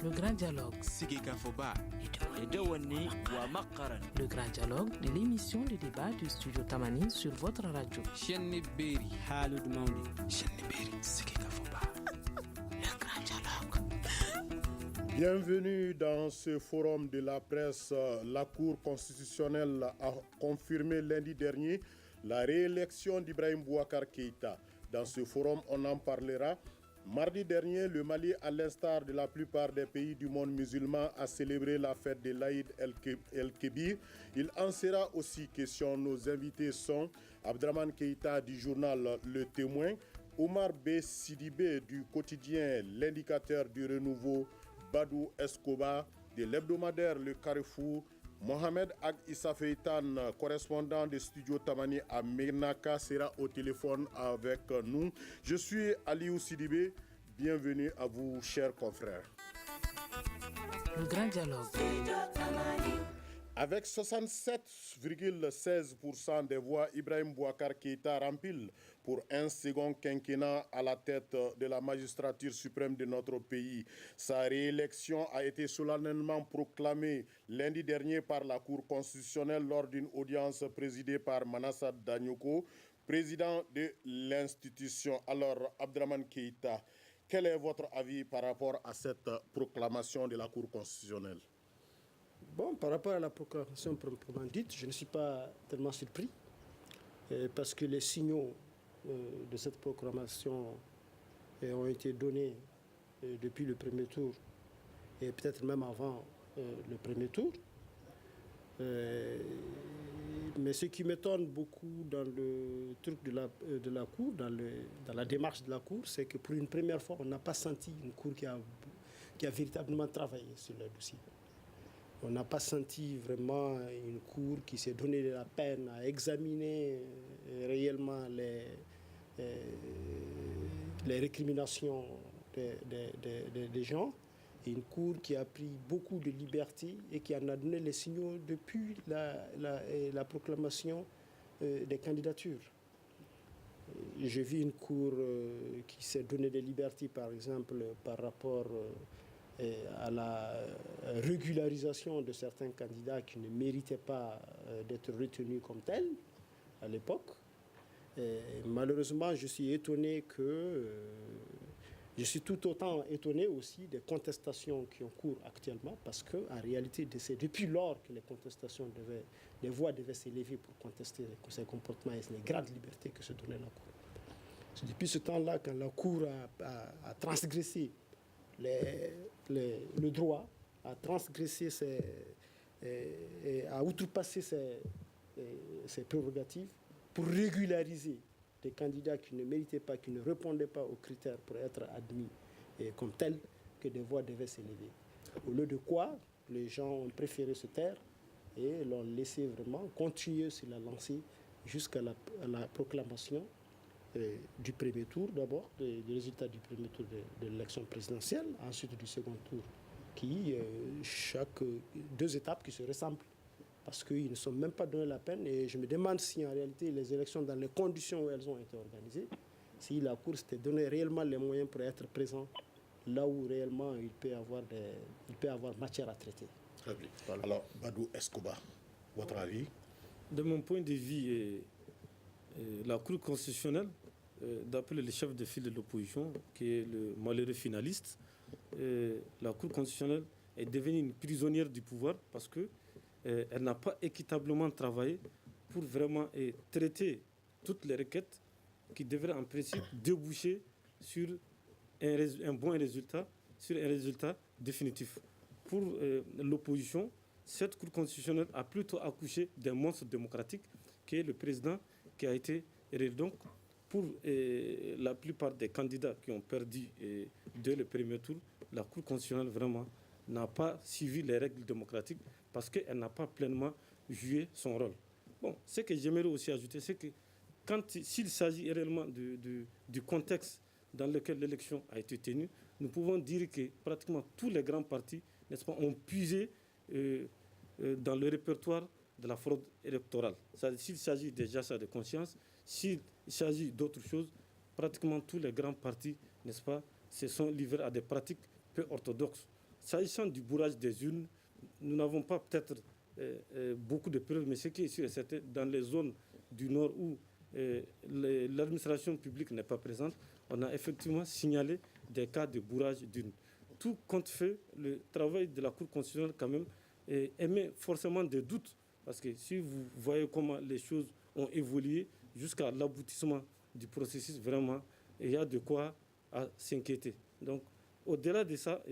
Le grand dialogue. Sigikafoba. Le grand dialogue de l'émission de débat du studio Tamani sur votre radio. Le grand dialogue. Bienvenue dans ce forum de la presse. La Cour constitutionnelle a confirmé lundi dernier la réélection d'Ibrahim Boubacar Keïta. Dans ce forum, on en parlera. Mardi dernier, le Mali, à l'instar de la plupart des pays du monde musulman, a célébré la fête de l'Aïd el-Kébir. Il en sera aussi question. Nos invités sont Abdraman Keïta du journal Le Témoin, Omar B. Sidibé du quotidien L'Indicateur du Renouveau, Badou Escobar de l'hebdomadaire Le Carrefour, Mohamed Ag Issa Feitan, correspondant de Studio Tamani à Menaka, sera au téléphone avec nous. Je suis Aliou Sidibé. Bienvenue à vous, chers confrères. Le grand dialogue. Avec 67,16% des voix, Ibrahim Boubacar Keïta rempile pour un second quinquennat à la tête de la magistrature suprême de notre pays. Sa réélection a été solennellement proclamée lundi dernier par la Cour constitutionnelle lors d'une audience présidée par Manasseh Danyoko, président de l'institution. Alors, Abdraman Keïta, quel est votre avis par rapport à cette proclamation de la Cour constitutionnelle ? Bon, par rapport à la proclamation proprement dite, je ne suis pas tellement surpris parce que les signaux de cette proclamation ont été donnés depuis le premier tour et peut-être même avant le premier tour. Mais ce qui m'étonne beaucoup dans le truc de la Cour, dans la démarche de la Cour, c'est que pour une première fois, on n'a pas senti une Cour qui a véritablement travaillé sur le dossier. On n'a pas senti vraiment une Cour qui s'est donné de la peine à examiner réellement les récriminations des gens. Et une Cour qui a pris beaucoup de liberté et qui en a donné les signaux depuis la proclamation des candidatures. J'ai vu une Cour qui s'est donné des libertés, par exemple, par rapport à la régularisation de certains candidats qui ne méritaient pas d'être retenus comme tels à l'époque. Malheureusement, je suis tout autant étonné aussi des contestations qui ont cours actuellement, parce qu'en réalité, c'est depuis lors que les voix devaient s'élever pour contester ces comportements et les grandes libertés que se donnait la Cour. C'est depuis ce temps-là, quand la Cour a transgressé le droit, a transgressé a outrepassé ses prérogatives pour régulariser des candidats qui ne méritaient pas, qui ne répondaient pas aux critères pour être admis comme tels, que des voix devaient s'élever. Au lieu de quoi, les gens ont préféré se taire et l'ont laissé vraiment continuer sur la lancée jusqu'à la proclamation du premier tour d'abord, des résultats du premier tour de l'élection présidentielle, ensuite du second tour, qui, chaque 2 étapes qui se ressemblent, parce qu'ils ne sont même pas donné la peine, et je me demande si en réalité les élections, dans les conditions où elles ont été organisées, si la Cour s'était donné réellement les moyens pour être présent là où réellement il peut avoir matière à traiter. Très bien. Voilà. Alors, Badou Escobar, votre avis ? De mon point de vue, la Cour constitutionnelle, d'après le chef de file de l'opposition, qui est le malheureux finaliste, la Cour constitutionnelle est devenue une prisonnière du pouvoir parce qu'elle n'a pas équitablement travaillé pour vraiment traiter toutes les requêtes qui devraient en principe déboucher sur un bon résultat, sur un résultat définitif. Pour l'opposition, cette Cour constitutionnelle a plutôt accouché d'un monstre démocratique qui est le président qui a été élu. Donc, pour la plupart des candidats qui ont perdu dès le premier tour, la Cour constitutionnelle vraiment n'a pas suivi les règles démocratiques parce qu'elle n'a pas pleinement joué son rôle. Bon, ce que j'aimerais aussi ajouter, c'est que s'il s'agit réellement du contexte dans lequel l'élection a été tenue, nous pouvons dire que pratiquement tous les grands partis, n'est-ce pas, ont puisé dans le répertoire de la fraude électorale. S'il s'agit des achats de conscience, s'il s'agit d'autres choses, pratiquement tous les grands partis, n'est-ce pas, se sont livrés à des pratiques peu orthodoxes. S'agissant du bourrage des urnes, nous n'avons pas peut-être beaucoup de preuves, mais ce qui est sûr et certain, dans les zones du Nord où l'administration publique n'est pas présente, on a effectivement signalé des cas de bourrage d'urnes. Tout compte fait, le travail de la Cour constitutionnelle quand même émet forcément des doutes, parce que si vous voyez comment les choses ont évolué jusqu'à l'aboutissement du processus, vraiment, il y a de quoi à s'inquiéter. Donc, au-delà de ça,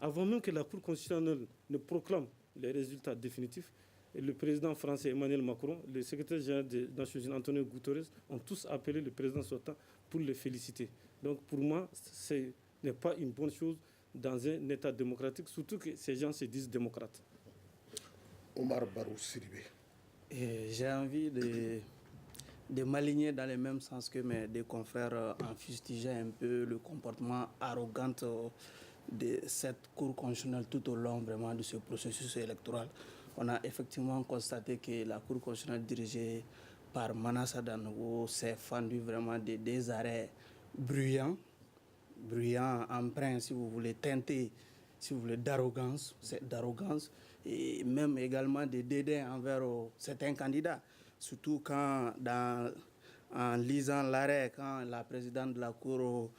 avant même que la Cour constitutionnelle ne proclame les résultats définitifs, le président français Emmanuel Macron, le secrétaire général des Nations Unies Antonio Guterres ont tous appelé le président sortant pour le féliciter. Donc pour moi, ce n'est pas une bonne chose dans un État démocratique, surtout que ces gens se disent démocrates. Omar Barou Sidibé. J'ai envie de m'aligner dans le même sens que mes deux confrères en fustigeant un peu le comportement arrogant de cette Cour constitutionnelle tout au long vraiment de ce processus électoral. On a effectivement constaté que la Cour constitutionnelle dirigée par Manasseh Dandogo s'est fendue vraiment de des arrêts bruyants, empreints, si vous voulez, teintés, si vous voulez, d'arrogance, et même également de dédain envers certains candidats. Surtout quand, en lisant l'arrêt, quand la présidente de la Cour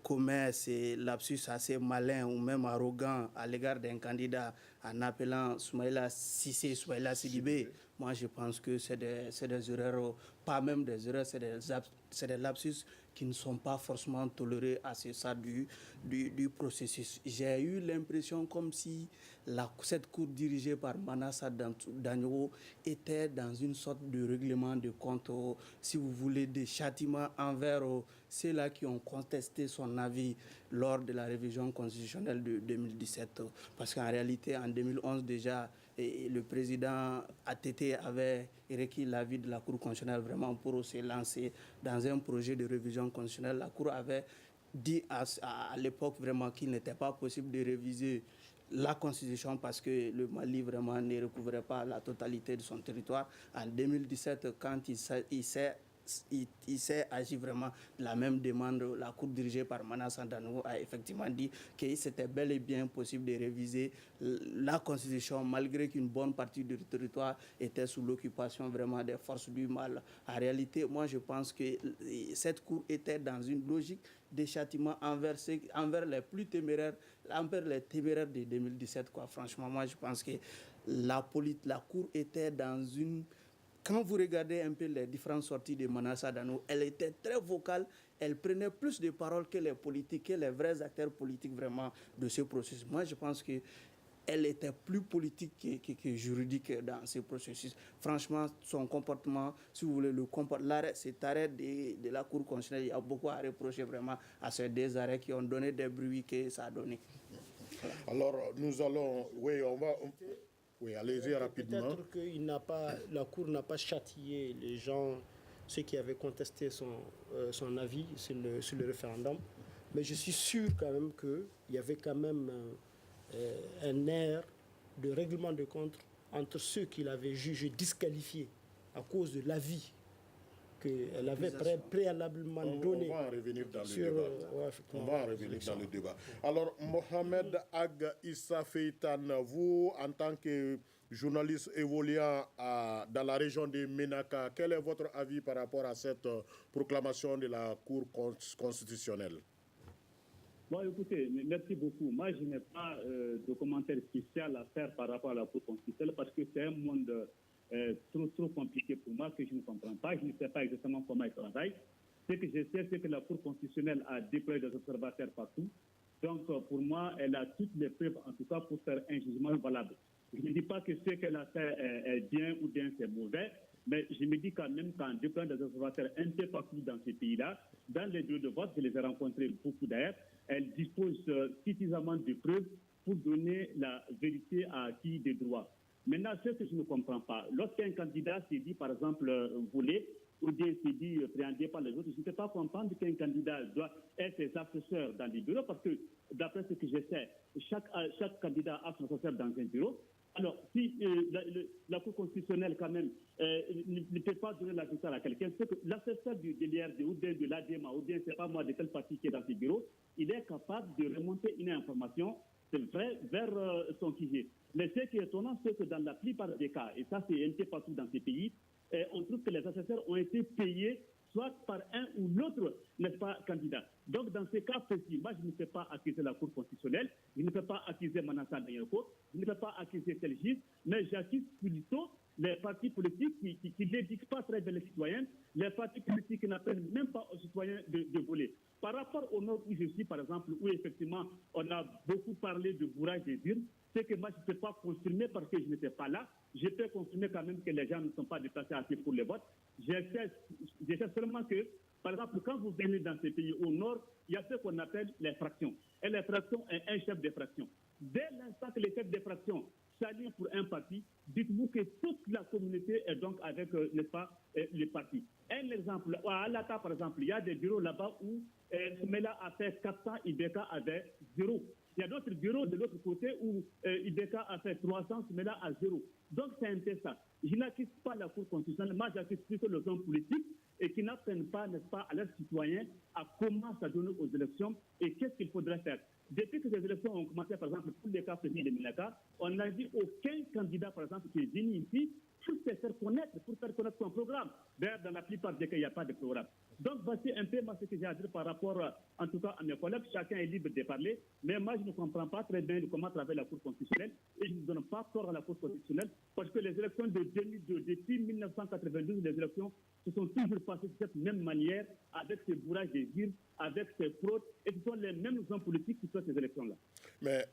commet ces lapsus assez malins ou même arrogants à l'égard d'un candidat en appelant Soumaïla Cissé, Soumaïla Sidibé, moi je pense que c'est des erreurs, pas même des erreurs, c'est des lapsus qui ne sont pas forcément tolérés à ce stade du processus. J'ai eu l'impression comme si cette cour dirigée par Manasseh Dandogo était dans une sorte de règlement de compte, si vous voulez, des châtiments envers ceux-là qui ont contesté son avis lors de la révision constitutionnelle de 2017. Parce qu'en réalité, en 2011 déjà, le président ATT avait requis l'avis de la Cour constitutionnelle vraiment pour se lancer dans un projet de révision constitutionnelle. La Cour avait dit à l'époque vraiment qu'il n'était pas possible de réviser la Constitution parce que le Mali vraiment ne recouvrait pas la totalité de son territoire. En 2017, quand il s'est agi vraiment de la même demande, la Cour dirigée par Manasseh Dandogo a effectivement dit que c'était bel et bien possible de réviser la Constitution malgré qu'une bonne partie du territoire était sous l'occupation vraiment des forces du mal. En réalité, moi je pense que cette Cour était dans une logique de châtiment envers les plus téméraires, envers les téméraires de 2017. Franchement, moi je pense que la Cour était dans une... Quand vous regardez un peu les différentes sorties de Manasseh Dandogo, elle était très vocale, elle prenait plus de paroles que les politiques, que les vrais acteurs politiques vraiment de ce processus. Moi, je pense qu'elle était plus politique que juridique dans ce processus. Franchement, son comportement, si vous voulez, cet arrêt de la Cour constitutionnelle, il y a beaucoup à reprocher vraiment à ces deux arrêts qui ont donné des bruits que ça a donné. Voilà. Alors, nous allons... Oui, allez-y rapidement. Peut-être que la Cour n'a pas châtié les gens, ceux qui avaient contesté son avis sur le référendum. Mais je suis sûr quand même qu'il y avait quand même un air de règlement de compte entre ceux qui l'avaient jugé disqualifié à cause de l'avis qu'elle avait préalablement donné. On va en revenir dans le débat. On va en revenir dans le débat. Alors, Mohamed Ag Issa Feitan, vous, en tant que journaliste évoluant dans la région de Ménaka, quel est votre avis par rapport à cette proclamation de la Cour constitutionnelle? Bon, écoutez, merci beaucoup. Moi, je n'ai pas de commentaire spécial à faire par rapport à la Cour constitutionnelle parce que c'est un monde trop compliqué pour moi que je ne comprends pas. Je ne sais pas exactement comment elle travaille. Ce que je sais, c'est que la Cour constitutionnelle a déployé des observateurs partout. Donc, pour moi, elle a toutes les preuves, en tout cas, pour faire un jugement valable. Je ne dis pas que ce qu'elle a fait est bien ou bien c'est mauvais, mais je me dis quand même qu'en déployant des observateurs un peu partout dans ces pays-là, dans les bureaux de vote, je les ai rencontrés beaucoup d'ailleurs, elle dispose suffisamment de preuves pour donner la vérité à qui des droits. Maintenant, ce que je ne comprends pas, lorsqu'un candidat s'est dit, par exemple, volé, ou bien s'est dit préhendé par les autres, je ne peux pas comprendre qu'un candidat doit être ses assesseurs dans les bureaux, parce que, d'après ce que je sais, chaque candidat a son assesseur dans un bureau. Alors, si la Cour constitutionnelle, quand même, ne peut pas donner la victoire à quelqu'un, c'est que l'assesseur de l'IRD ou bien de l'ADMA, ou bien, c'est pas moi, de tel parti qui est dans ce bureau, il est capable de remonter une information c'est vrai, vers son sujet. Mais ce qui est étonnant, c'est que dans la plupart des cas, et ça c'est un peu partout dans ces pays, on trouve que les assesseurs ont été payés soit par un ou l'autre, n'est-ce pas, candidat. Donc, dans ces cas précis, moi, je ne peux pas accuser la Cour constitutionnelle, je ne peux pas accuser Manassa Danyoko, je ne peux pas accuser tel juge, mais j'accuse plutôt les partis politiques qui n'éduquent pas très bien les citoyens, les partis politiques qui n'apprennent même pas aux citoyens de voler. Par rapport au nord où je suis, par exemple, où effectivement on a beaucoup parlé de bourrage des urnes, c'est que moi je ne peux pas confirmer parce que je n'étais pas là. Je peux confirmer quand même que les gens ne sont pas déplacés assez pour les votes. Je sais seulement que, par exemple, quand vous venez dans ces pays au nord, il y a ce qu'on appelle les fractions. Et les fractions est un chef de fraction. Dès l'instant que les chefs de fraction s'allient pour un parti, dites-vous que toute la communauté est donc avec, n'est-ce pas, les partis. Un exemple, à Alata, par exemple, il y a des bureaux là-bas où Smela a fait 400, Ibeka avait 0. Il y a d'autres bureaux de l'autre côté où Ibeka a fait 300, Smela a 0. Donc c'est un peu ça. Je n'accuse pas la Cour constitutionnelle, moi j'accuse plutôt les hommes politiques et qui n'apprennent pas, n'est-ce pas, à leurs citoyens à comment s'adonner aux élections et qu'est-ce qu'il faudrait faire. Depuis que ces élections ont commencé, par exemple, pour les cas précis de Minaka, on n'a dit aucun candidat, par exemple, qui est venu ici pour se faire connaître, pour faire connaître son programme. D'ailleurs, dans la plupart des cas, il n'y a pas de programme. Donc, voici un peu ce que j'ai à dire par rapport, en tout cas, à mes collègues. Chacun est libre de parler, mais moi, je ne comprends pas très bien comment travailler la Cour constitutionnelle et je ne donne pas tort à la Cour constitutionnelle parce que les élections de 2002, depuis 1992, les élections se sont toujours passées de cette même manière, avec ces bourrages des urnes, avec ces fraudes, et ce sont les mêmes hommes politiques qui font ces élections-là. Mais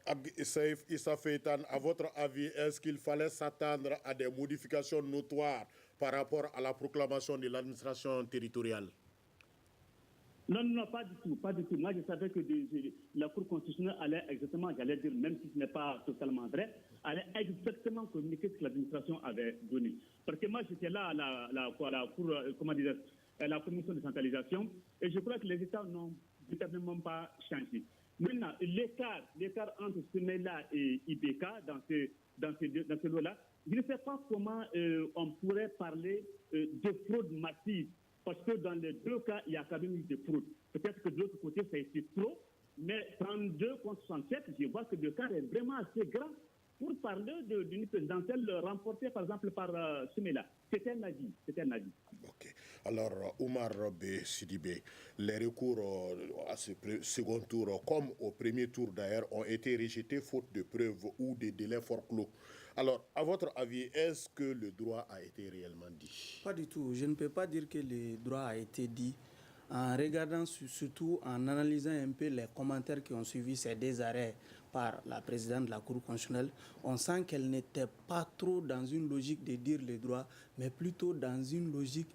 Saïf Issa Feitan, à votre avis, est-ce qu'il fallait s'attendre à des modifications notoires par rapport à la proclamation de l'administration territoriale? Non, pas du tout, pas du tout. Moi, je savais que la Cour constitutionnelle allait exactement, j'allais dire, même si ce n'est pas totalement vrai, allait exactement communiquer ce que l'administration avait donné. Parce que moi, j'étais là à la Cour, comment dire, à la commission de centralisation, et je crois que les États n'ont véritablement pas changé. Maintenant, l'écart entre Semela et Ibeka dans ce lot-là, je ne sais pas comment on pourrait parler de fraude massive. Parce que dans les deux cas, il y a quand même eu des fraudes. Peut-être que de l'autre côté, ça a été trop, mais 32 contre 67, je vois que le cas est vraiment assez grand pour parler d'une présidentielle remportée, par exemple, par Semela. C'était un avis. Ok. Alors, Oumar B. Sidibé, les recours à ce second tour, comme au premier tour d'ailleurs, ont été rejetés faute de preuves ou de délais fort clos. Alors, à votre avis, est-ce que le droit a été réellement dit? Pas du tout. Je ne peux pas dire que le droit a été dit. En regardant, surtout en analysant un peu les commentaires qui ont suivi ces deux arrêts par la présidente de la Cour constitutionnelle, on sent qu'elle n'était pas trop dans une logique de dire le droit, mais plutôt dans une logique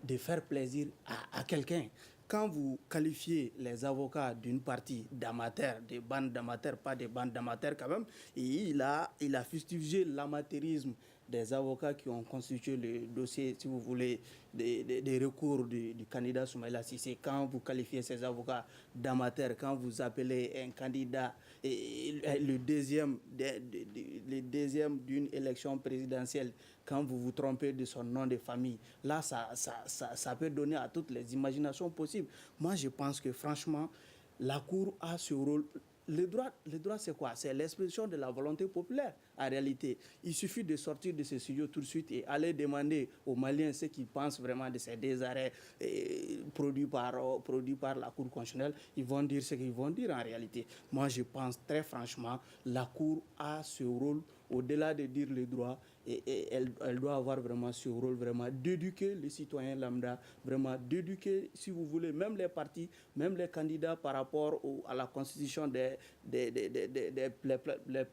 de faire plaisir à quelqu'un. Quand vous qualifiez les avocats d'une partie d'amateurs, des bandes d'amateurs, pas des bandes d'amateurs quand même, et il a fustigé l'amateurisme des avocats qui ont constitué le dossier, si vous voulez, des recours du candidat Soumaïla Cissé. Quand vous qualifiez ces avocats d'amateurs, quand vous appelez un candidat le deuxième d'une élection présidentielle, quand vous vous trompez de son nom de famille, là, ça peut donner à toutes les imaginations possibles. Moi, je pense que franchement, la Cour a ce rôle. Le droit, c'est quoi? C'est l'expression de la volonté populaire, en réalité. Il suffit de sortir de ce studio tout de suite et aller demander aux Maliens ce qu'ils pensent vraiment de ces deux arrêts produits par la Cour constitutionnelle. Ils vont dire ce qu'ils vont dire en réalité. Moi, je pense très franchement, la Cour a ce rôle, au-delà de dire le droit, et elle doit avoir vraiment ce rôle, vraiment d'éduquer les citoyens lambda, vraiment d'éduquer, si vous voulez, même les partis, même les candidats par rapport à la constitution des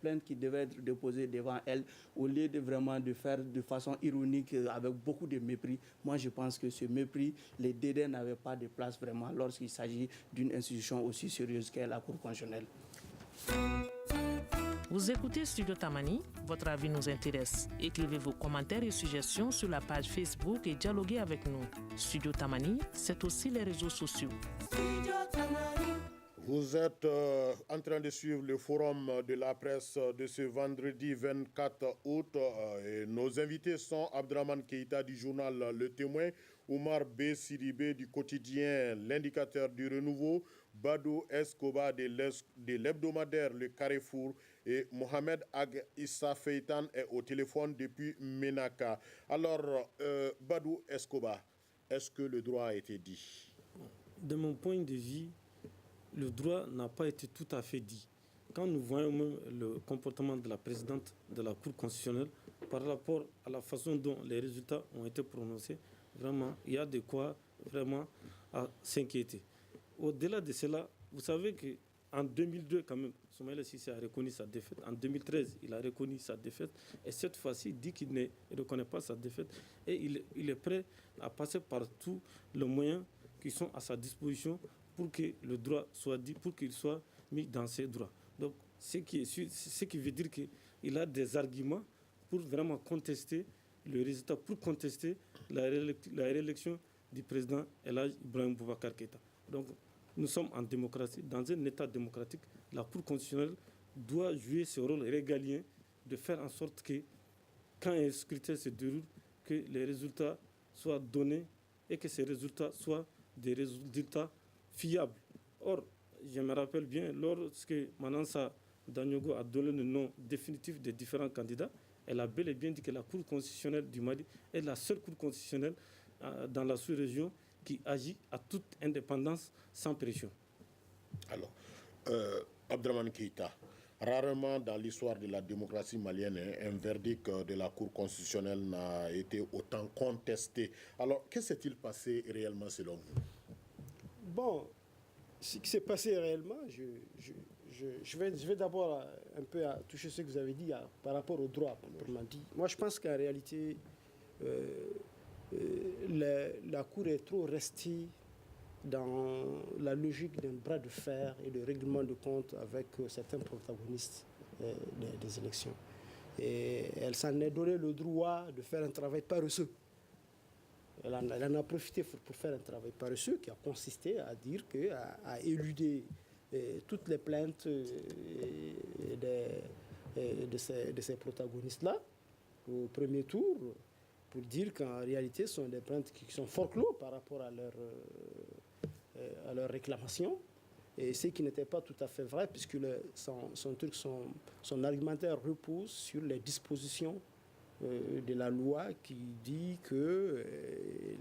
plaintes qui devaient être déposées devant elle, au lieu de vraiment de faire de façon ironique, avec beaucoup de mépris. Moi, je pense que ce mépris, les dédains n'avaient pas de place vraiment lorsqu'il s'agit d'une institution aussi sérieuse qu'est la Cour constitutionnelle. Vous écoutez Studio Tamani, votre avis nous intéresse. Écrivez vos commentaires et suggestions sur la page Facebook et dialoguez avec nous. Studio Tamani, c'est aussi les réseaux sociaux. Vous êtes en train de suivre le forum de la presse de ce vendredi 24 août. Et nos invités sont Abdraman Keïta du journal Le Témoin, Oumar B. Sidibé du quotidien L'Indicateur du Renouveau, Badou Escobar de l'hebdomadaire Le Carrefour et Mohamed Ag Issa Feitan est au téléphone depuis Ménaka. Alors, Badou Escobar, est-ce que le droit a été dit? De mon point de vue, le droit n'a pas été tout à fait dit. Quand nous voyons même le comportement de la présidente de la Cour constitutionnelle par rapport à la façon dont les résultats ont été prononcés, vraiment, il y a de quoi vraiment à s'inquiéter. Au-delà de cela, vous savez qu'en 2002, quand même, Soumaïla Cissé a reconnu sa défaite. En 2013, il a reconnu sa défaite. Et cette fois-ci, il dit qu'il ne reconnaît pas sa défaite. Et il est prêt à passer par tous les moyens qui sont à sa disposition pour que le droit soit dit, pour qu'il soit mis dans ses droits. Donc, ce qui veut dire qu'il a des arguments pour vraiment contester le résultat, pour contester la réélection du président El Hadj Ibrahim Boubacar Keïta. Donc, nous sommes en démocratie. Dans un État démocratique, la Cour constitutionnelle doit jouer ce rôle régalien de faire en sorte que, quand un scrutin se déroule, que les résultats soient donnés et que ces résultats soient des résultats fiables. Or, je me rappelle bien, lorsque Manansa Daniogo a donné le nom définitif des différents candidats, elle a bel et bien dit que la Cour constitutionnelle du Mali est la seule Cour constitutionnelle dans la sous-région qui agit à toute indépendance sans pression. Alors, Abdraman Keïta, rarement dans l'histoire de la démocratie malienne, un verdict de la Cour constitutionnelle n'a été autant contesté. Alors, que s'est-il passé réellement selon vous? Bon, ce qui s'est passé réellement, je vais d'abord un peu toucher ce que vous avez dit par rapport au droit, proprement dit. Moi, je pense qu'en réalité, la Cour est trop restée dans la logique d'un bras de fer et de règlement de compte avec certains protagonistes des élections. Et elle s'en est donné le droit de faire un travail paresseux. Elle en a profité pour faire un travail paresseux qui a consisté à dire à éluder toutes les plaintes de ces protagonistes-là au premier tour, pour dire qu'en réalité, ce sont des plaintes qui sont fort clos par rapport à leur réclamation. Et ce qui n'était pas tout à fait vrai, puisque son argumentaire repose sur les dispositions de la loi qui dit que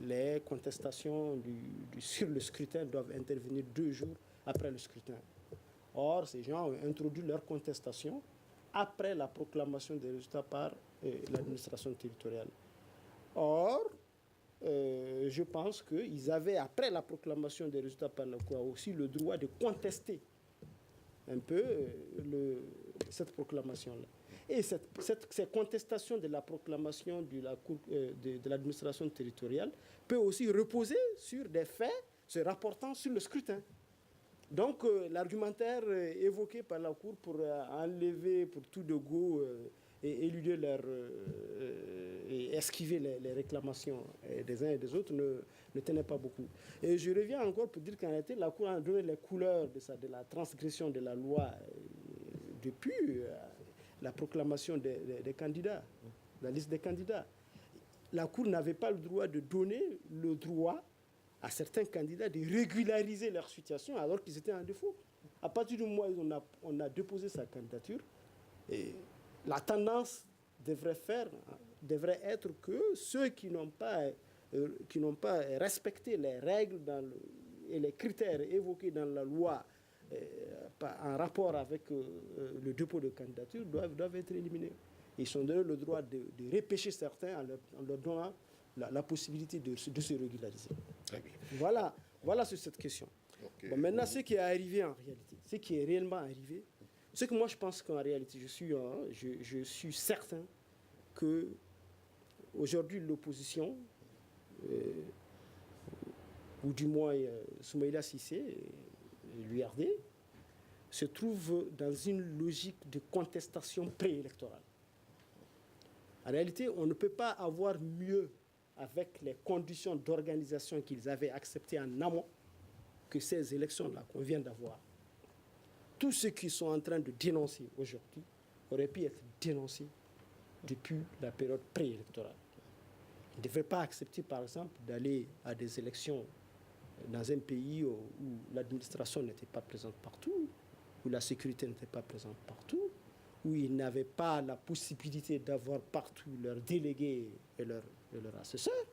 les contestations sur le scrutin doivent intervenir 2 jours après le scrutin. Or, ces gens ont introduit leurs contestations après la proclamation des résultats par l'administration territoriale. Or, je pense qu'ils avaient, après la proclamation des résultats par la Cour, aussi le droit de contester un peu cette proclamation-là. Et ces contestations de la proclamation de l'administration territoriale peut aussi reposer sur des faits se rapportant sur le scrutin. Donc, l'argumentaire évoqué par la Cour pour enlever, pour tout de go, et éluder et esquiver les réclamations des uns et des autres ne tenait pas beaucoup. Et je reviens encore pour dire qu'en réalité, la Cour a donné les couleurs de la transgression de la loi depuis la proclamation des candidats, la liste des candidats. La Cour n'avait pas le droit de donner le droit à certains candidats de régulariser leur situation alors qu'ils étaient en défaut. À partir du moment où on a déposé sa candidature, et la tendance devrait être que ceux qui n'ont pas respecté les règles et les critères évoqués dans la loi en rapport avec le dépôt de candidature doivent être éliminés. Ils ont donné le droit de repêcher certains en leur donnant la possibilité de se régulariser. Très bien. Voilà sur cette question. Okay. Bon, maintenant, ce qui est arrivé en réalité, ce qui est réellement arrivé, ce que moi je pense qu'en réalité, je suis certain que aujourd'hui l'opposition, ou du moins Soumaïla Cissé et l'URD, se trouve dans une logique de contestation préélectorale. En réalité, on ne peut pas avoir mieux avec les conditions d'organisation qu'ils avaient acceptées en amont que ces élections-là qu'on vient d'avoir. Tous ceux qui sont en train de dénoncer aujourd'hui auraient pu être dénoncés depuis la période préélectorale. Ils ne devraient pas accepter, par exemple, d'aller à des élections dans un pays où l'administration n'était pas présente partout, où la sécurité n'était pas présente partout, où ils n'avaient pas la possibilité d'avoir partout leurs délégués et leurs assesseurs.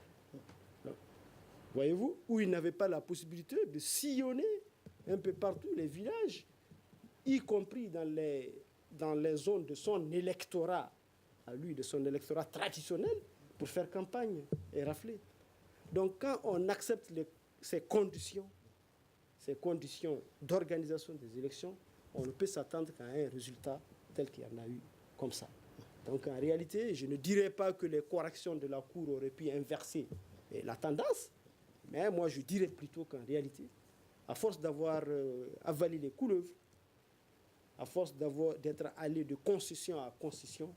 Voyez-vous, où ils n'avaient pas la possibilité de sillonner un peu partout les villages, y compris dans les zones de son électorat, à lui, de son électorat traditionnel, pour faire campagne et rafler. Donc quand on accepte ces conditions d'organisation des élections, on ne peut s'attendre qu'à un résultat tel qu'il y en a eu comme ça. Donc en réalité, je ne dirais pas que les corrections de la Cour auraient pu inverser la tendance, mais moi je dirais plutôt qu'en réalité, à force d'avoir avalé les couleuvres, à force d'être allé de concession à concession,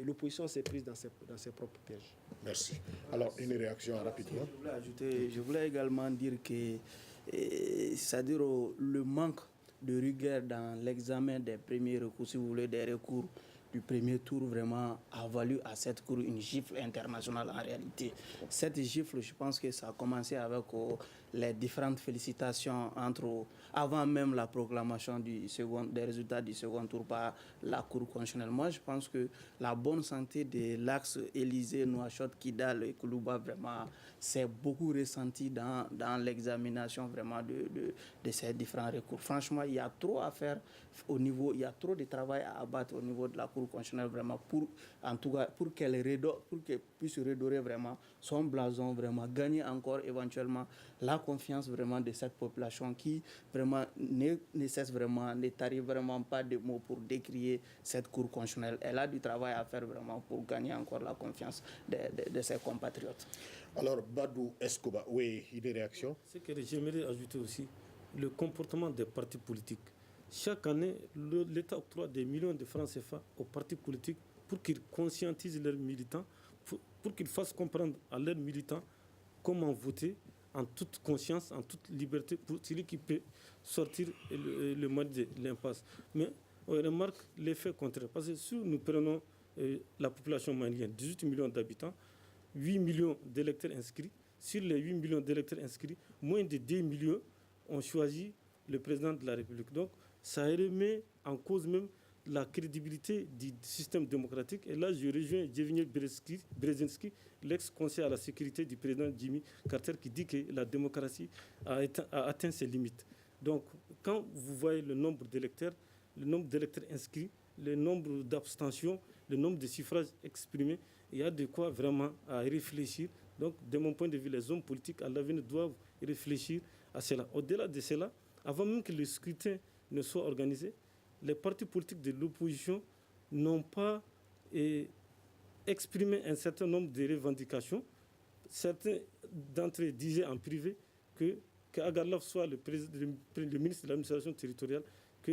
l'opposition s'est prise dans ses propres pièges. Merci. Alors, une réaction rapidement. Je voulais également dire que, c'est-à-dire le manque de rigueur dans l'examen des premiers recours, si vous voulez, des recours du premier tour, vraiment a valu à cette Cour une gifle internationale en réalité. Cette gifle, je pense que ça a commencé avec les différentes félicitations avant même la proclamation des résultats du second tour par la Cour constitutionnelle. Moi, je pense que la bonne santé de l'axe Élysée, Nouakchott, Kidal et Koulouba, vraiment, c'est beaucoup ressenti dans l'examination vraiment de ces différents recours. Franchement, il y a trop à faire il y a trop de travail à abattre au niveau de la Cour constitutionnelle vraiment pour qu'elle puisse redorer vraiment son blason, vraiment gagner encore éventuellement la confiance vraiment de cette population qui vraiment ne cesse vraiment, ne tarit vraiment pas de mots pour décrier cette Cour constitutionnelle. Elle a du travail à faire vraiment pour gagner encore la confiance de ses compatriotes. Alors, Badou Escoba, oui, une réaction? Ce que j'aimerais ajouter aussi, le comportement des partis politiques. Chaque année, l'État octroie des millions de francs CFA aux partis politiques pour qu'ils conscientisent leurs militants, pour qu'ils fassent comprendre à leurs militants comment voter en toute conscience, en toute liberté, pour celui qui peut sortir le mal de l'impasse. Mais on remarque l'effet contraire. Parce que si nous prenons la population malienne, 18 millions d'habitants, 8 millions d'électeurs inscrits, sur les 8 millions d'électeurs inscrits, moins de 2 millions ont choisi le président de la République. Donc, ça remet en cause même la crédibilité du système démocratique. Et là, je rejoins Jevgenij Brzezinski, l'ex-conseiller à la sécurité du président Jimmy Carter, qui dit que la démocratie a atteint ses limites. Donc, quand vous voyez le nombre d'électeurs inscrits, le nombre d'abstentions, le nombre de suffrages exprimés, il y a de quoi vraiment à réfléchir. Donc, de mon point de vue, les hommes politiques à l'avenir doivent réfléchir à cela. Au-delà de cela, avant même que le scrutin ne soit organisé, les partis politiques de l'opposition n'ont pas exprimé un certain nombre de revendications. Certains d'entre eux disaient en privé que Agarlaf soit le ministre de l'administration territoriale, que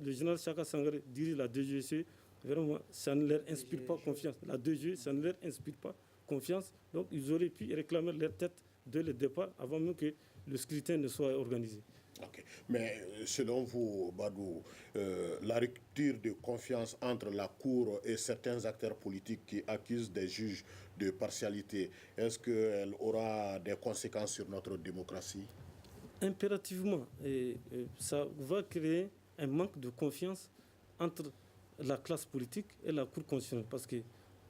le général Chaka Sangare dirige la DGC. Vraiment, ça ne leur inspire pas confiance. La DG, ça ne leur inspire pas confiance. Donc, ils auraient pu réclamer leur tête dès le départ, avant même que le scrutin ne soit organisé. Okay. Mais selon vous, Badou, la rupture de confiance entre la Cour et certains acteurs politiques qui accusent des juges de partialité, est-ce qu'elle aura des conséquences sur notre démocratie? Impérativement, ça va créer un manque de confiance entre la classe politique et la Cour constitutionnelle. Parce que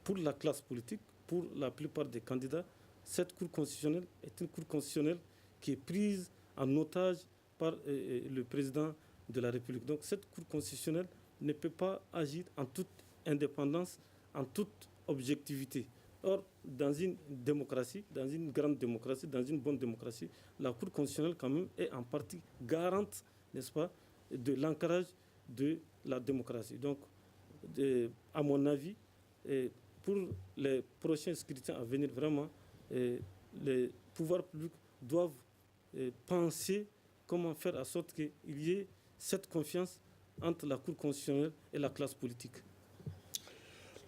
pour la classe politique, pour la plupart des candidats, cette Cour constitutionnelle est une Cour constitutionnelle qui est prise en otage par le président de la République. Donc cette Cour constitutionnelle ne peut pas agir en toute indépendance, en toute objectivité. Or, dans une démocratie, dans une grande démocratie, dans une bonne démocratie, la Cour constitutionnelle quand même est en partie garante, n'est-ce pas, de l'ancrage de la démocratie. Donc, à mon avis, pour les prochains scrutins à venir, vraiment, les pouvoirs publics doivent penser comment faire en sorte qu'il y ait cette confiance entre la Cour constitutionnelle et la classe politique.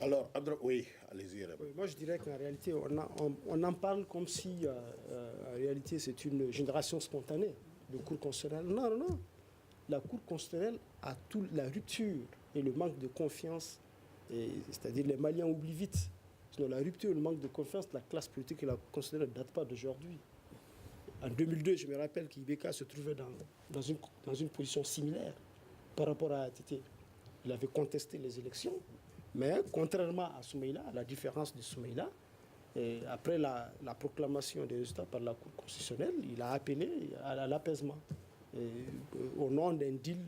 Alors, oui, allez-y. Oui, moi, je dirais qu'en réalité, on en parle comme si, en réalité, c'est une génération spontanée de Cour constitutionnelle. Non, non. La Cour constitutionnelle a toute la rupture et le manque de confiance, c'est-à-dire les Maliens oublient vite. Sinon, la rupture et le manque de confiance de la classe politique et la constitutionnelle ne datent pas d'aujourd'hui. En 2002, je me rappelle qu'Ibeka se trouvait dans une position similaire par rapport à ATT. Il avait contesté les élections, mais contrairement à Soumaïla, à la différence de Soumaïla, après la proclamation des résultats par la Cour constitutionnelle, il a appelé à l'apaisement au nom d'un deal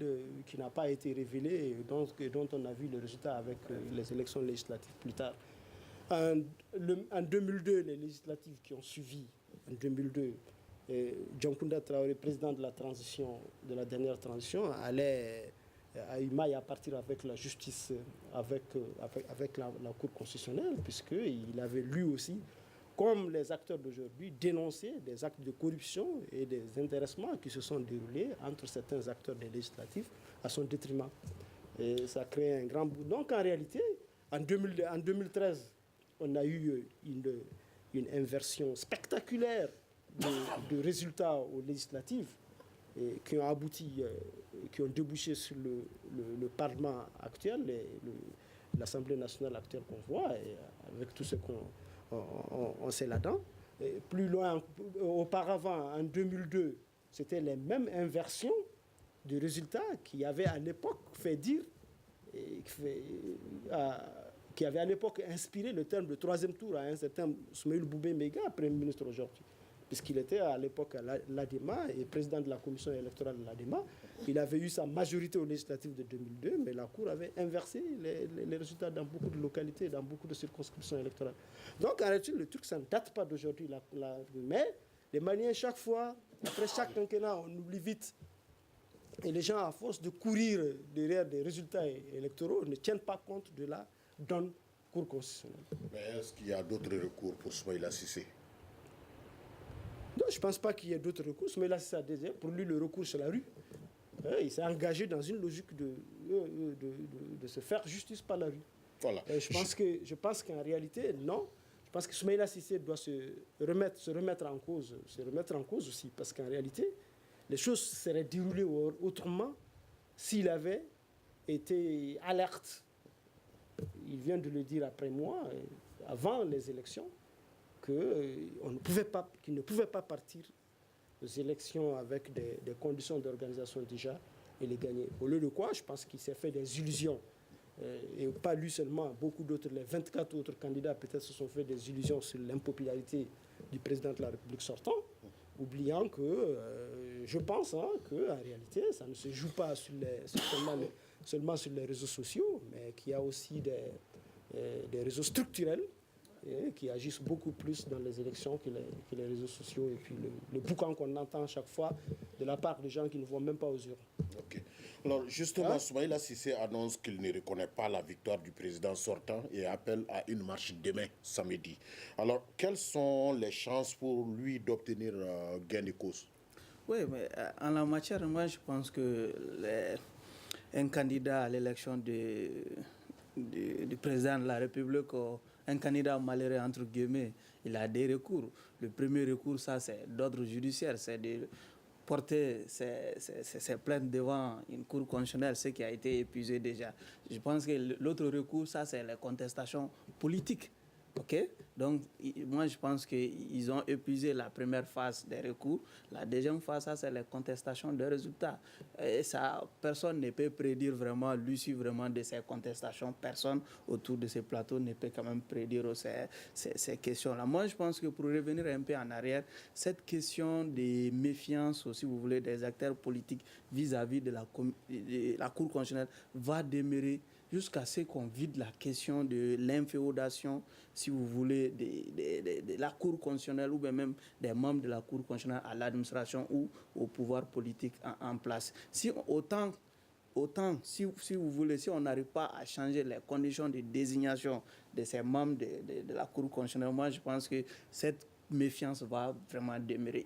qui n'a pas été révélé et dont on a vu le résultat avec les élections législatives plus tard. En 2002, les législatives qui ont suivi, en 2002, Djankounda Traoré, président de la dernière transition, allait à Imaï à partir avec la justice, avec la Cour constitutionnelle, puisqu'il avait lui aussi, comme les acteurs d'aujourd'hui, dénoncé des actes de corruption et des intéressements qui se sont déroulés entre certains acteurs des législatifs à son détriment. Et ça crée un grand bout. Donc en réalité, en 2013, on a eu une inversion spectaculaire de résultats aux législatives qui ont abouti, qui ont débouché sur le Parlement actuel, l'Assemblée nationale actuelle qu'on voit, et avec tout ce qu'on sait là-dedans. Plus loin, auparavant, en 2002, c'était les mêmes inversions de résultats qui avaient à l'époque fait dire, qui avaient à l'époque inspiré le terme de troisième tour à un certain Soumaïl Boubé Méga, Premier ministre aujourd'hui, puisqu'il était à l'époque à l'ADEMA et président de la commission électorale de l'ADEMA. Il avait eu sa majorité aux législatives de 2002, mais la Cour avait inversé les résultats dans beaucoup de localités, dans beaucoup de circonscriptions électorales. Donc, en réalité, le truc, ça ne date pas d'aujourd'hui. Mais les Maliens, chaque fois, après chaque quinquennat, on oublie vite. Et les gens, à force de courir derrière des résultats électoraux, ne tiennent pas compte de la donne Cour constitutionnelle. Mais est-ce qu'il y a d'autres recours pour Soumaïla Cissé? Non, je ne pense pas qu'il y ait d'autres recours, mais là, c'est déjà pour lui le recours sur la rue. Il s'est engagé dans une logique de se faire justice par la rue. Voilà. Je pense qu'en réalité, non. Je pense que Soumaïla Cissé doit se remettre en cause aussi, parce qu'en réalité, les choses seraient déroulées autrement s'il avait été alerte. Il vient de le dire après moi, avant les élections, qu'il ne pouvait pas partir aux élections avec des conditions d'organisation déjà et les gagner. Au lieu de quoi, je pense qu'il s'est fait des illusions. Et pas lui seulement, beaucoup d'autres, les 24 autres candidats peut-être se sont fait des illusions sur l'impopularité du président de la République sortant, oubliant que, je pense qu'en réalité, ça ne se joue pas seulement sur les réseaux sociaux, mais qu'il y a aussi des réseaux structurels qui agissent beaucoup plus dans les élections que les réseaux sociaux. Et puis le boucan qu'on entend à chaque fois de la part de gens qui ne vont même pas aux urnes. Ok. Alors justement, Soumaïla Cissé annonce qu'il ne reconnaît pas la victoire du président sortant et appelle à une marche demain, samedi. Alors, quelles sont les chances pour lui d'obtenir gain de cause? Oui, mais en la matière, moi je pense que un candidat à l'élection du président de la République, un candidat malheureux, entre guillemets, il a des recours. Le premier recours, ça, c'est d'ordre judiciaire, c'est de porter ses plaintes devant une cour constitutionnelle, ce qui a été épuisé déjà. Je pense que l'autre recours, ça, c'est les contestations politiques. Okay? Donc, moi, je pense qu'ils ont épuisé la première phase des recours. La deuxième phase, ça, c'est les contestations des résultats. Et ça, personne ne peut prédire vraiment l'issue vraiment de ces contestations. Personne autour de ces plateaux ne peut quand même prédire ces questions-là. Moi, je pense que pour revenir un peu en arrière, cette question de méfiance, si vous voulez, des acteurs politiques vis-à-vis de la Cour constitutionnelle va demeurer jusqu'à ce qu'on vide la question de l'inféodation, si vous voulez, de la Cour constitutionnelle ou bien même des membres de la Cour constitutionnelle à l'administration ou au pouvoir politique en place. Si vous voulez, si on n'arrive pas à changer les conditions de désignation de ces membres de la Cour constitutionnelle, moi je pense que cette méfiance va vraiment demeurer.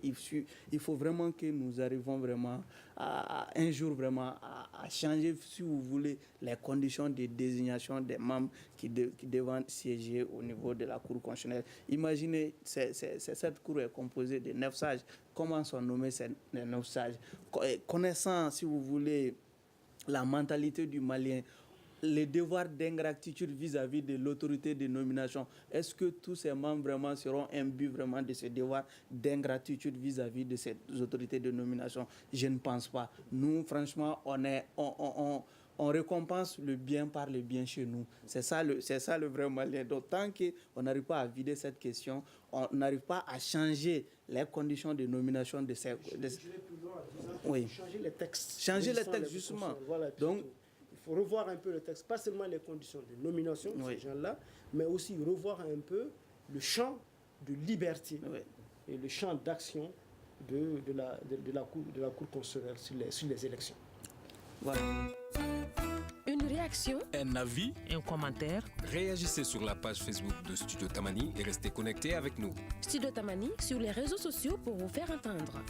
Il faut vraiment que nous arrivions vraiment un jour vraiment à changer, si vous voulez, les conditions de désignation des membres qui devront siéger au niveau de la Cour constitutionnelle. Imaginez, cette Cour est composée de 9 sages. Comment sont nommés ces 9 sages? Connaissant, si vous voulez, la mentalité du Malien, les devoirs d'ingratitude vis-à-vis de l'autorité de nomination. Est-ce que tous ces membres vraiment seront imbus vraiment de ce devoir d'ingratitude vis-à-vis de cette autorité de nomination? Je ne pense pas. Nous, franchement, on récompense le bien par le bien chez nous. C'est ça le vrai malien. Donc, tant qu'on n'arrive pas à vider cette question, on n'arrive pas à changer les conditions de nomination de ces... Oui. Changer les textes. Changer les textes, justement. Voilà, donc, il faut revoir un peu le texte, pas seulement les conditions de nomination de ces gens-là, mais aussi revoir un peu le champ de liberté et le champ d'action de la Cour constitutionnelle sur les élections. Voilà. Une réaction, Un avis, Un commentaire, réagissez sur la page Facebook de Studio Tamani et restez connectés avec nous. Studio Tamani sur les réseaux sociaux pour vous faire entendre.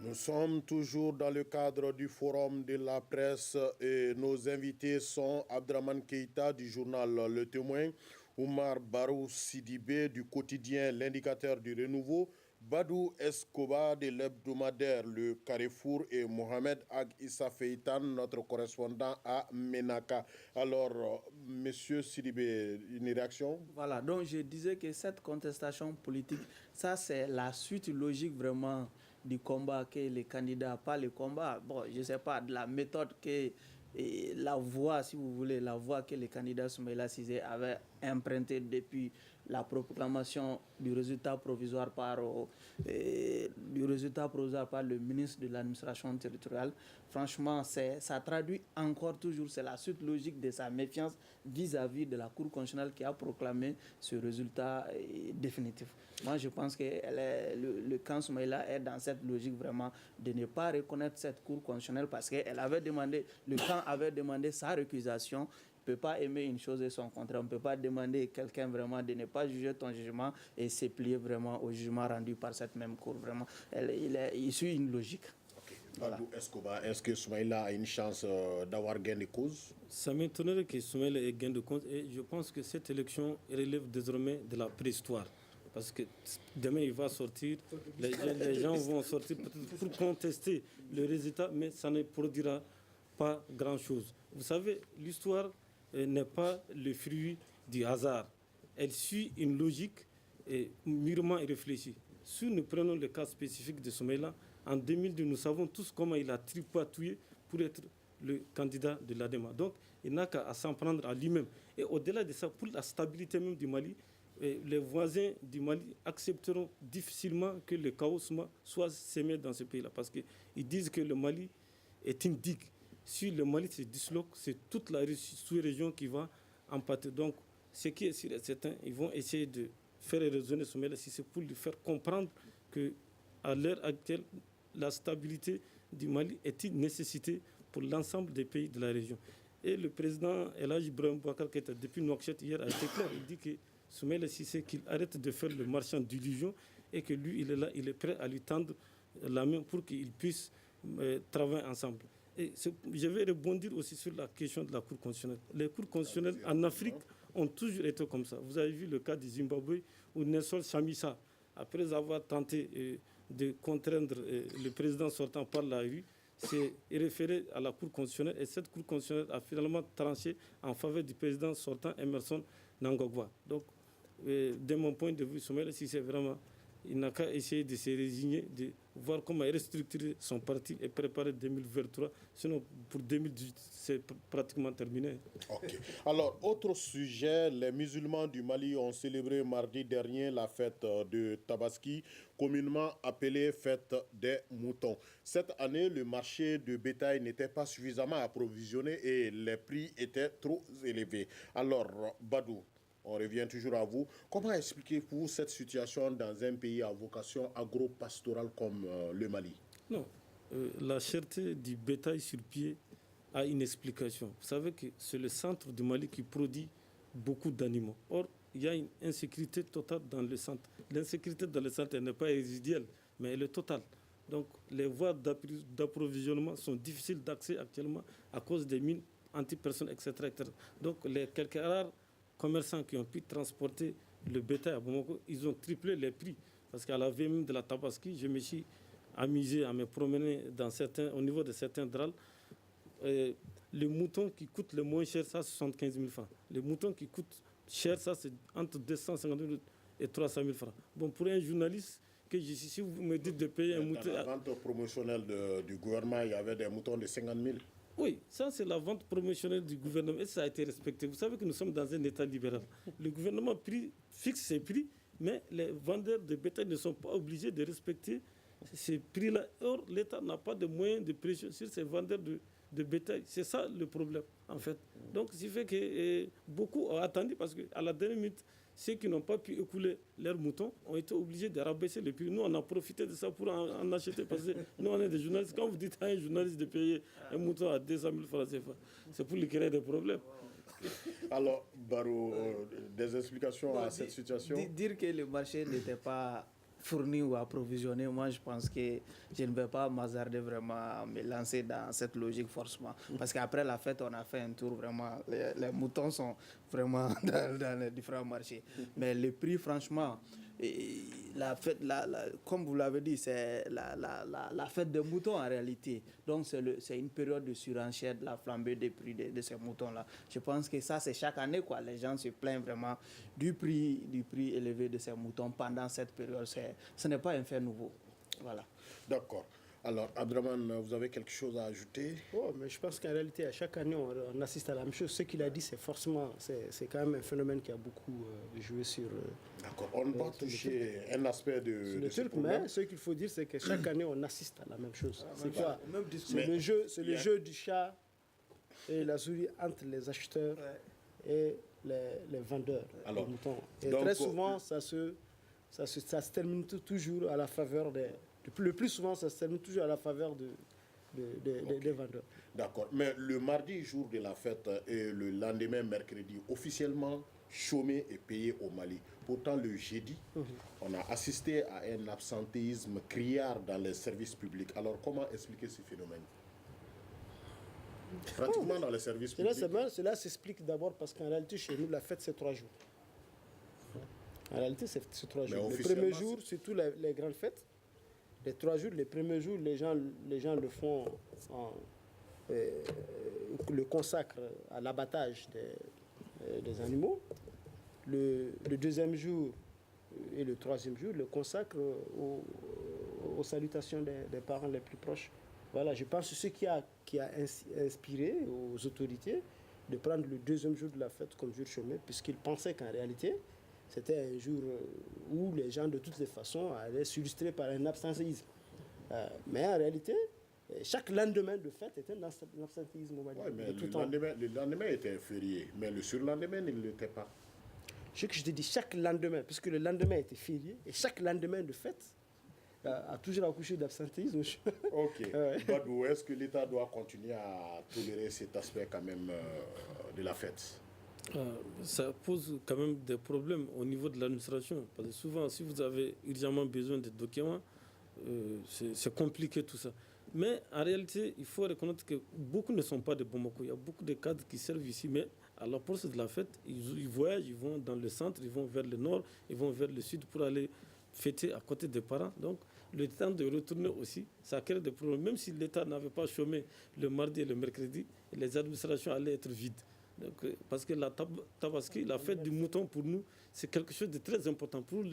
Nous sommes toujours dans le cadre du forum de la presse et nos invités sont Abdraman Keïta du journal Le Témoin, Oumar Barou Sidibé du quotidien L'Indicateur du Renouveau, Badou Escobar de l'hebdomadaire Le Carrefour et Mohamed Ag Issa Feitan, notre correspondant à Menaka. Alors, monsieur Sidibé, une réaction? Voilà, donc je disais que cette contestation politique, ça c'est la suite logique vraiment du combat que les candidats, pas le combat, bon, je ne sais pas, de la méthode que, et la voie, si vous voulez, la voie que les candidats Soumaïla Cissé avaient empruntée depuis la proclamation du résultat provisoire par le ministre de l'administration territoriale. Franchement, ça traduit encore toujours, c'est la suite logique de sa méfiance vis-à-vis de la Cour constitutionnelle qui a proclamé ce résultat définitif. Moi, je pense que le camp Soumaïla est dans cette logique vraiment de ne pas reconnaître cette Cour constitutionnelle parce que le camp avait demandé sa récusation. On ne peut pas aimer une chose et son contraire. On ne peut pas demander à quelqu'un vraiment de ne pas juger ton jugement et se plier vraiment au jugement rendu par cette même Cour. Vraiment, il suit une logique. Okay. Voilà. Est-ce que Soumaïla a une chance d'avoir gain de cause? Ça m'étonnerait que Soumaïla ait gain de cause et je pense que cette élection relève désormais de la préhistoire. Parce que demain, il va sortir, les gens vont sortir peut-être pour contester le résultat, mais ça ne produira pas grand-chose. Vous savez, l'histoire n'est pas le fruit du hasard. Elle suit une logique mûrement réfléchie. Si nous prenons le cas spécifique de Soumaïla, en 2002, nous savons tous comment il a tripatouillé pour être le candidat de l'ADEMA. Donc, il n'a qu'à s'en prendre à lui-même. Et au-delà de ça, pour la stabilité même du Mali, les voisins du Mali accepteront difficilement que le chaos soit sémé dans ce pays-là. Parce qu'ils disent que le Mali est une digue. Si le Mali se disloque, c'est toute la sous-région qui va en pâtir. Donc, ce qui est sûr et certain, ils vont essayer de faire raisonner Soumaïla si c'est pour lui faire comprendre qu'à l'heure actuelle, la stabilité du Mali est une nécessité pour l'ensemble des pays de la région. Et le président El Hadji Ibrahim Boubacar Keïta, depuis Nouakchott hier, a été clair. Il dit que Soumaïla Cissé qu'il arrête de faire le marchand d'illusions et que lui, il est là, il est prêt à lui tendre la main pour qu'ils puissent travailler ensemble. Et je vais rebondir aussi sur la question de la Cour constitutionnelle. Les cours constitutionnelles en Afrique ont toujours été comme ça. Vous avez vu le cas du Zimbabwe où Nelson Chamisa, après avoir tenté de contraindre le président sortant par la rue, s'est référé à la Cour constitutionnelle et cette Cour constitutionnelle a finalement tranché en faveur du président sortant Emerson Mnangagwa. Donc, de mon point de vue, Soumaïla Cissé, vraiment, il n'a qu'à essayer de se résigner, de voir comment restructurer son parti et préparer 2023. Sinon, pour 2018, c'est pratiquement terminé. Ok. Alors, autre sujet, les musulmans du Mali ont célébré mardi dernier la fête de Tabaski, communément appelée fête des moutons. Cette année, le marché de bétail n'était pas suffisamment approvisionné et les prix étaient trop élevés. Alors, Badou, on revient toujours à vous. Comment expliquez-vous cette situation dans un pays à vocation agro-pastorale comme le Mali? Non, la cherté du bétail sur pied a une explication. Vous savez que c'est le centre du Mali qui produit beaucoup d'animaux. Or, il y a une insécurité totale dans le centre. L'insécurité dans le centre n'est pas résiduelle, mais elle est totale. Donc, les voies d'approvisionnement sont difficiles d'accès actuellement à cause des mines anti-personnes, etc., etc. Donc, les quelques rares commerçants qui ont pu transporter le bétail à Bamako, ils ont triplé les prix. Parce qu'à la veille même de la Tabaski, je me suis amusé à me promener au niveau de certains drals. le mouton qui coûte le moins cher, ça, c'est 75 000 francs. Le mouton qui coûte cher, ça, c'est entre 250 000 et 300 000 francs. Bon, pour un journaliste, si vous me dites de payer un mouton... Dans la vente promotionnelle du gouvernement, il y avait des moutons de 50 000. Oui, ça c'est la vente promotionnelle du gouvernement et ça a été respecté. Vous savez que nous sommes dans un État libéral. Le gouvernement fixe ses prix, mais les vendeurs de bétail ne sont pas obligés de respecter ces prix-là. Or, l'État n'a pas de moyens de pression sur ces vendeurs de bétail. C'est ça le problème, en fait. Donc, ce qui fait que beaucoup ont attendu parce qu'à la dernière minute, ceux qui n'ont pas pu écouler leurs moutons ont été obligés de rabaisser le prix. Nous, on a profité de ça pour en acheter parce que nous, on est des journalistes. Quand vous dites à un journaliste de payer un mouton à 200 000 francs CFA, c'est pour lui créer des problèmes. Alors, Barou, des explications à cette situation? Dire que le marché n'était pas fourni ou approvisionné, moi je pense que je ne vais pas m'hasarder vraiment à me lancer dans cette logique forcément. Parce qu'après la fête, on a fait un tour vraiment, les moutons sont vraiment dans les différents marchés. Mais le prix, franchement, la fête, comme vous l'avez dit, c'est la fête des moutons en réalité. Donc c'est une période de surenchère, de la flambée des prix de ces moutons-là. Je pense que ça, c'est chaque année, quoi. Les gens se plaignent vraiment du prix élevé de ces moutons pendant cette période. Ce n'est pas un fait nouveau. Voilà. D'accord. Alors, Abdraman, vous avez quelque chose à ajouter? Oh, mais je pense qu'en réalité, à chaque année, on assiste à la même chose. Ce qu'il a dit, c'est forcément, c'est quand même un phénomène qui a beaucoup joué sur... D'accord. On ne va pas toucher un aspect de le ce truc, problème. mais ce qu'il faut dire, c'est que chaque année, on assiste à la même chose. C'est quoi? C'est le jeu du chat et la souris entre les acheteurs et les vendeurs. Alors, de moutons. Et donc, très souvent, ça se termine toujours à la faveur des... Le plus souvent, ça se termine toujours à la faveur des vendeurs. D'accord. Mais le mardi, jour de la fête, et le lendemain, mercredi, officiellement chômé et payé au Mali. Pourtant, le jeudi, on a assisté à un absentéisme criard dans les services publics. Alors, comment expliquer ce phénomène? Pratiquement dans les services publics. Cela s'explique d'abord parce qu'en réalité, chez nous, la fête, c'est 3 jours. En réalité, c'est 3 jours. Le premier jour, c'est tous les grandes fêtes. Les 3 jours, les premiers jours, les gens le font, le consacrent à l'abattage des animaux. Le deuxième jour et le troisième jour le consacrent aux salutations des parents les plus proches. Voilà, je pense que ce qui a inspiré aux autorités de prendre le deuxième jour de la fête comme jour chômé, puisqu'ils pensaient qu'en réalité, c'était un jour où les gens, de toutes les façons, allaient s'illustrer par un absentéisme. Mais en réalité, chaque lendemain de fête était un absentéisme. Oui, mais le lendemain était férié, mais le surlendemain, il ne l'était pas. Ce que je te dis, chaque lendemain, puisque le lendemain était férié, et chaque lendemain de fête a toujours accouché d'absentéisme. Ok. Badou, est-ce que l'État doit continuer à tolérer cet aspect quand même de la fête? Ça pose quand même des problèmes au niveau de l'administration. Parce que souvent, si vous avez urgemment besoin de documents, c'est compliqué tout ça. Mais en réalité, il faut reconnaître que beaucoup ne sont pas de Bamako. Il y a beaucoup de cadres qui servent ici, mais à l'approche de la fête, ils voyagent, ils vont dans le centre, ils vont vers le nord, ils vont vers le sud pour aller fêter à côté des parents. Donc, le temps de retourner aussi, ça crée des problèmes. Même si l'État n'avait pas chômé le mardi et le mercredi, les administrations allaient être vides. Donc, parce que la Tabaski, la fête du mouton, pour nous, c'est quelque chose de très important. Pour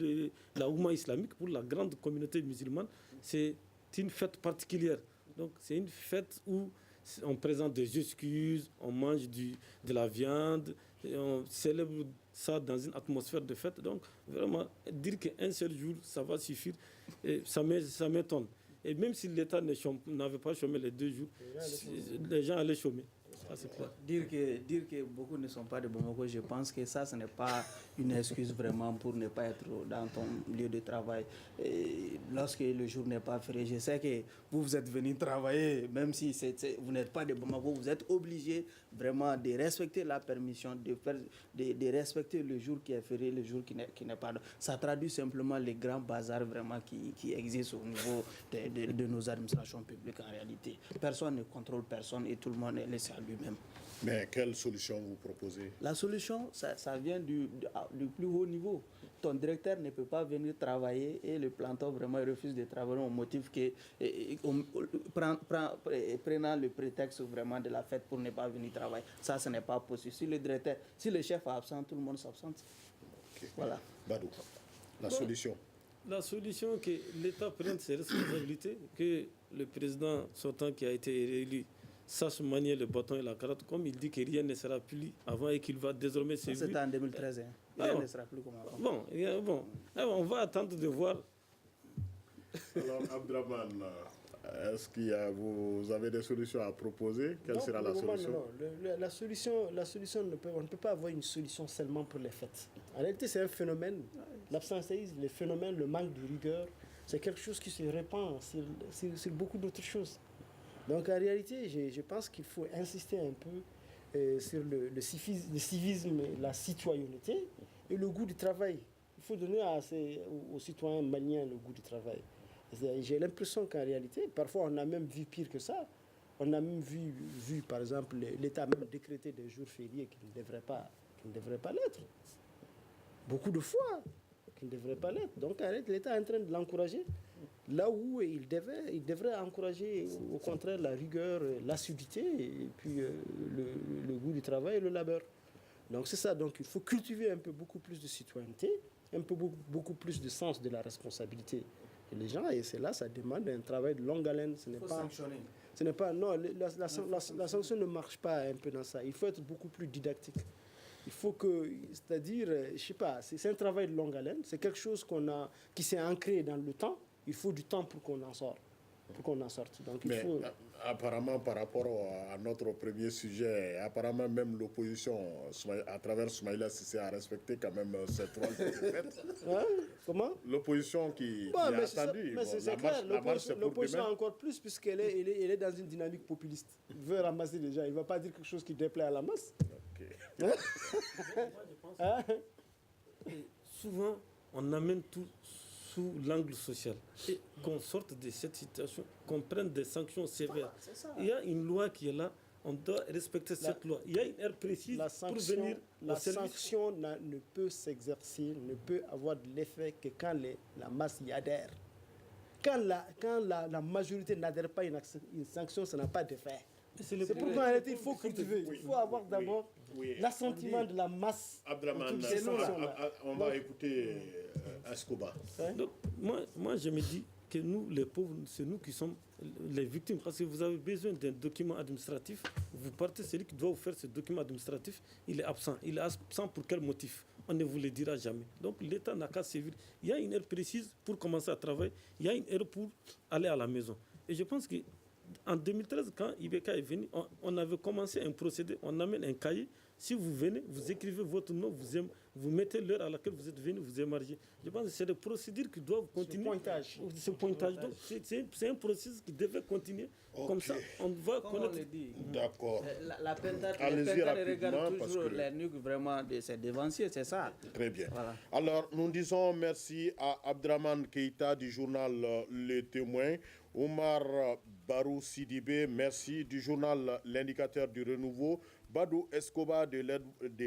la Oumma islamique, pour la grande communauté musulmane, c'est une fête particulière. Donc, c'est une fête où on présente des excuses, on mange de la viande, et on célèbre ça dans une atmosphère de fête. Donc, vraiment, dire qu'un seul jour, ça va suffire, et ça m'étonne. Et même si l'État n'avait pas chômé les 2 jours, les gens allaient chômer. Ça, c'est clair. Dire que beaucoup ne sont pas de Bamako, je pense que ça, ce n'est pas une excuse vraiment pour ne pas être dans ton lieu de travail. Et lorsque le jour n'est pas férié, je sais que vous êtes venu travailler, même si vous n'êtes pas de Bamako, vous êtes obligé vraiment de respecter la permission, de respecter le jour qui est férié, le jour qui n'est pas. Ça traduit simplement les grands bazars vraiment qui existent au niveau de nos administrations publiques en réalité. Personne ne contrôle personne et tout le monde est laissé à lui-même. Mais quelle solution vous proposez? La solution, ça vient du plus haut niveau. ton directeur ne peut pas venir travailler et le planton vraiment refuse de travailler au motif que prenant le prétexte vraiment de la fête pour ne pas venir travailler. Ça, ce n'est pas possible. Si le chef est absent, tout le monde s'absente. Okay. Voilà. Badou, la solution. La solution, que l'État prenne ses responsabilités, que le président sortant qui a été réélu sache manier le bâton et la carotte, comme il dit que rien ne sera plus avant et qu'il va désormais se C'était en 2013. Rien ne sera plus comme avant. Bon, on va attendre de voir. Alors, Abdraman, est-ce que vous avez des solutions à proposer? Quelle sera la solution? Non. La solution on ne peut pas avoir une solution seulement pour les fêtes. En réalité, c'est un phénomène. L'absentéisme, les phénomènes, le manque de rigueur, c'est quelque chose qui se répand sur beaucoup d'autres choses. Donc en réalité, je pense qu'il faut insister un peu sur le civisme, la citoyenneté et le goût du travail. Il faut donner aux citoyens maliens le goût du travail. J'ai l'impression qu'en réalité, parfois on a même vu pire que ça. On a même vu par exemple, l'État même décréter des jours fériés qui ne devraient pas l'être. Beaucoup de fois qui ne devraient pas l'être. Donc en réalité, l'État est en train de l'encourager. Là où il devrait encourager au contraire la rigueur, l'assiduité et puis le goût du travail et le labeur. Donc c'est ça, donc il faut cultiver un peu beaucoup plus de citoyenneté, un peu beaucoup plus de sens de la responsabilité des gens, et c'est là, ça demande un travail de longue haleine. Ce n'est pas, non, la sanction ne marche pas un peu dans ça. Il faut être beaucoup plus didactique. Il faut que, c'est-à-dire, je sais pas, c'est un travail de longue haleine, c'est quelque chose qui s'est ancré dans le temps. Il faut du temps pour qu'on en sorte. Donc, apparemment, par rapport à notre premier sujet, apparemment même l'opposition, à travers Soumaïla Cissé, a respecté quand même cette rôle qui était faite. Comment? L'opposition qui a attendu. C'est clair, l'opposition encore plus, puisqu'elle est dans une dynamique populiste. Il veut ramasser les gens, il ne va pas dire quelque chose qui déplaît à la masse. Moi, je pense souvent, on amène tout sous l'angle social et qu'on sorte de cette situation, qu'on prenne des sanctions sévères. Il y a une loi qui est là, on doit respecter cette loi. Il y a une heure précise pour venir au service. La sanction ne peut s'exercer, ne peut avoir de l'effet que quand la masse y adhère. Quand la majorité n'adhère pas à une sanction, ça n'a pas d'effet. C'est pourquoi en réalité, il faut cultiver. Il faut avoir d'abord l'assentiment de la masse. Abdraman, on va écouter Escoba. Donc, moi, je me dis que nous, les pauvres, c'est nous qui sommes les victimes. Parce que vous avez besoin d'un document administratif. Vous partez, celui qui doit vous faire ce document administratif, il est absent. Il est absent pour quel motif? On ne vous le dira jamais. Donc l'État n'a qu'à sévir. Il y a une heure précise pour commencer à travailler. Il y a une heure pour aller à la maison. Et je pense qu'en 2013, quand Ibeka est venu, on avait commencé un procédé. On amène un cahier. Si vous venez, vous écrivez votre nom, vous mettez l'heure à laquelle vous êtes venu, vous émargez. Je pense que c'est des procédures qui doivent continuer. Ce pointage. Donc, c'est un processus qui devait continuer. Okay. Comme ça, on va connaître. D'accord. La pentade regarde toujours les nuques vraiment de ses devanciers, c'est ça. Très bien. Voilà. Alors, nous disons merci à Abdraman Keïta du journal Le Témoin, Omar Barou Sidibé, merci du journal L'Indicateur du Renouveau, Badou Escoba de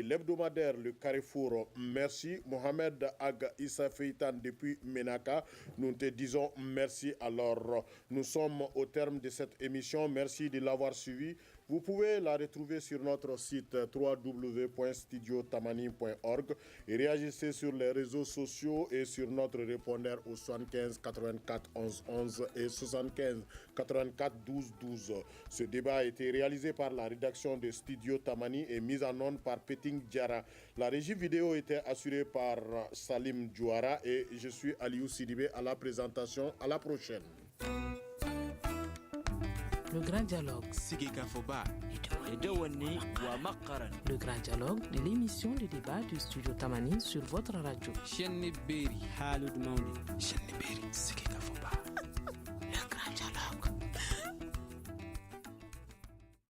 l'hebdomadaire Le Carrefour, merci. Mohamed Ag Issa Feitan depuis Menaka, nous te disons merci. Alors, nous sommes au terme de cette émission. Merci de l'avoir suivi. Vous pouvez la retrouver sur notre site www.studiotamani.org et réagissez sur les réseaux sociaux et sur notre répondeur au 75 84 11 11 et 75 84 12 12. Ce débat a été réalisé par la rédaction de Studio Tamani et mise en onde par Peting Diara. La régie vidéo était assurée par Salim Djouara et je suis Aliou Sidibé à la présentation. À la prochaine. Le Grand Dialogue. Le Grand Dialogue de l'émission de débat du Studio Tamani sur votre radio.